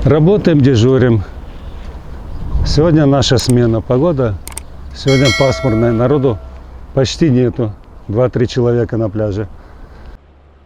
Работаем, дежурим. Сегодня наша смена. Погода сегодня пасмурная. Народу почти нету. 2-3 человека на пляже.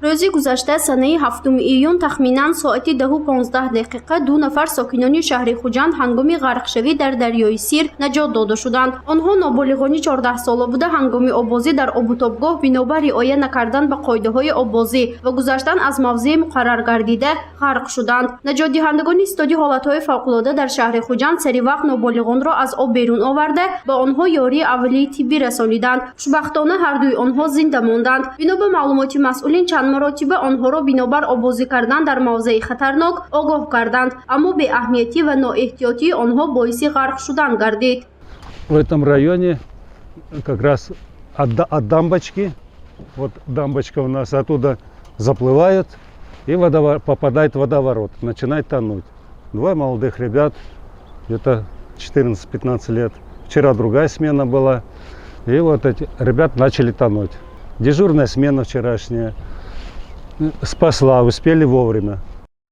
روزی گذشته سنه 7 ایون تخمیناً ساعت 10:15 دو نفر ساکنان شهر خوجند هنگام غرق شوی در دریای سیر نجات داده شدند. آنها نابالغان 14 ساله بوده هنگام آببازی در آب و تابگاه بنابر رعایت نکردن به قاعده‌های آببازی و گذشتن از موضع مقرر گردیده غرق شدند. نجات دهندگان استادی حالت‌های فوق‌العاده در شهر خوجند سری وقت نابالغان را از آب بیرون آورده به آنها یاری اولیه طبی رسانیدند. خوشبختانه هر دوی آنها زنده ماندند. بنا به معلومات مسئولین چند مراتب آنها را بنابر آببازی کردن در موضع خطرناک آگاه کردند، اما به اهمیتی و نااحتیاطی آنها باعث غرق شدن گردید. В этом районе как раз от дамбочки, вот дамбочка у нас, оттуда заплывают и вода попадает в водоворот, начинает тонуть. Двое молодых ребят, где-то 14-15 лет. Вчера другая смена была, и вот эти ребят начали тонуть. Дежурная смена вчерашняя спасла, успели вовремя.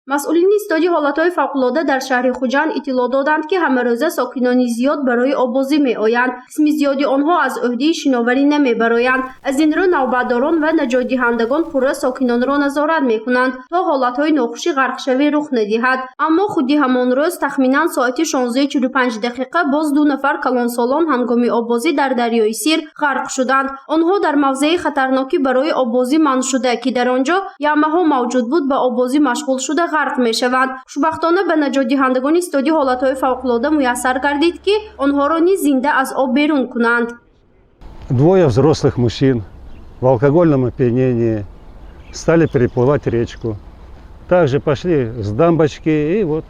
مسئولین استادی حالت‌های فوق‌العاده در شهر خوجند اطلاع دادند که همه روزه ساکنان زیاد برای آببازی می‌آیند. قسم زیادی آنها از عهده شناوری نمی‌برآیند. از این رو نوبتداران و نجات دهندگان پورا ساکنان را نظارت می‌کنند تا حالت‌های ناخوشی غرق شوی رخ ندهد. اما خودی همان روز تخمیناً ساعت 16:45 باز دو نفر کلانسالان هنگام آببازی در دریای سیر غرق شدند. آنها در موضع خطرناکی برای آببازی منع شده که در آنجا یمه‌ها موجود بود به آببازی مشغول شده غرق می‌شوند. خوشبختانه به نجات دهندگان استادی حالت‌های فوق‌العاده میسر گردید که آنها را نیز زنده از آب بیرون کنند. Двое взрослых мужчин в алкогольном опьянении стали переплывать речку. Также пошли с дамбочки и вот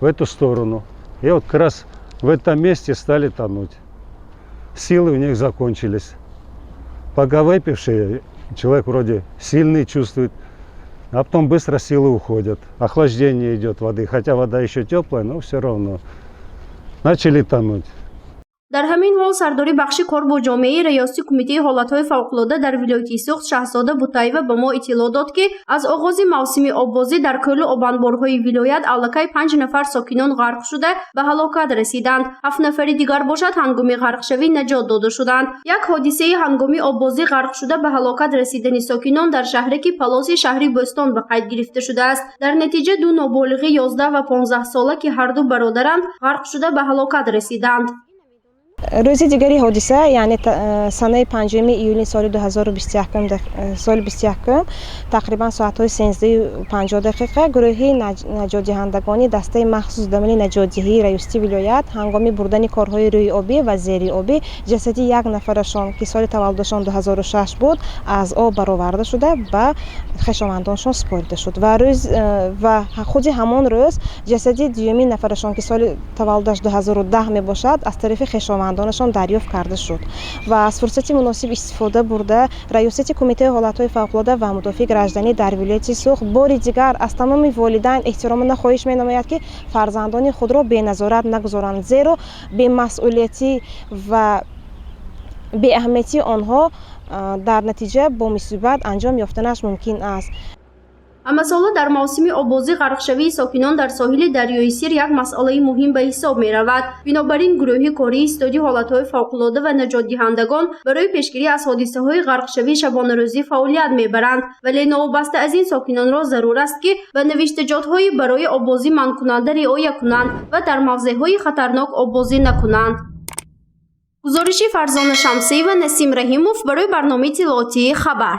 в эту сторону. И вот как раз в этом месте стали тонуть. Силы у них закончились. Пока выпившие, человек вроде сильный чувствует, а потом быстро силы уходят. Охлаждение идет воды, хотя вода еще теплая, но все равно. Начали тонуть. در همین حال سرداری بخش کار با جامعه ریاستی کمیته حالت‌های فوق‌العاده در ولایت سوخت شاهزاده بوتاییوه به ما اطلاع داد که از آغاز موسم آببازی در کل آبانبارهای ولایت الکی 5 نفر ساکنان غرق شده به هلاکت رسیدند. 7 نفر دیگر باشد هنگام غرق شوی نجات داده شدند. یک حادثه هنگام آببازی غرق شده به هلاکت رسیدن ساکنان در شهری که پلاس شهری بستان به قید گرفته شده است. در نتیجه دو نابالغ 11 و 15 ساله که هر دو برادرند غرق شده به هلاکت رسیدند. روز دیگری حادثه یعنی سنه 5 ایولی سال 2021 تقریبا ساعت 13:50 گروهی نجات دهندگان دسته مخصوص دامن نجات دهی ریاستی ولایت هنگام بردن کارهای روی آبی و زیر آبی جسد یک نفرشان که سال تولدشان 2006 بود از آب برآورده شده به خویشاوندانشان سپرده شد و خود همان روز جسد دیومین نفرشان که سال تولدش 2010 می باشد از طرف خویشاوندانشان دریافت کرده شد و از فرصت مناسب استفاده برده ریاست کمیته حالت‌های فوق‌العاده و مدافع گردنی در ولایت سوخت بار دیگر از تمام والدین احترام خواهش می‌نماید که فرزندان خود را به نظارت نگذارند، زیرا به مسئولیتی و به اهمیتی آنها در نتیجه با مصیبت انجام یافتنش ممکن است. اما سالا در موسم آببازی غرق شوی ساکنان در ساحل دریای سیر یک مسئله مهم به حساب می رود. بنابراین گروه کاری استادی حالت‌های فوق‌العاده و نجات دهندگان برای پیشگیری از حادثه‌های غرق شوی شبانه روزی فعالیت می‌برند، ولی نوابسته از این ساکنان را ضرور است که به نوشتجات‌های برای آببازی منع کننده رعایت کنند و در موضع‌های خطرناک آببازی نکنند. گزارش فرزانه شمسی و نسیم رحیموف برای برنامه اطلاعاتی خبر.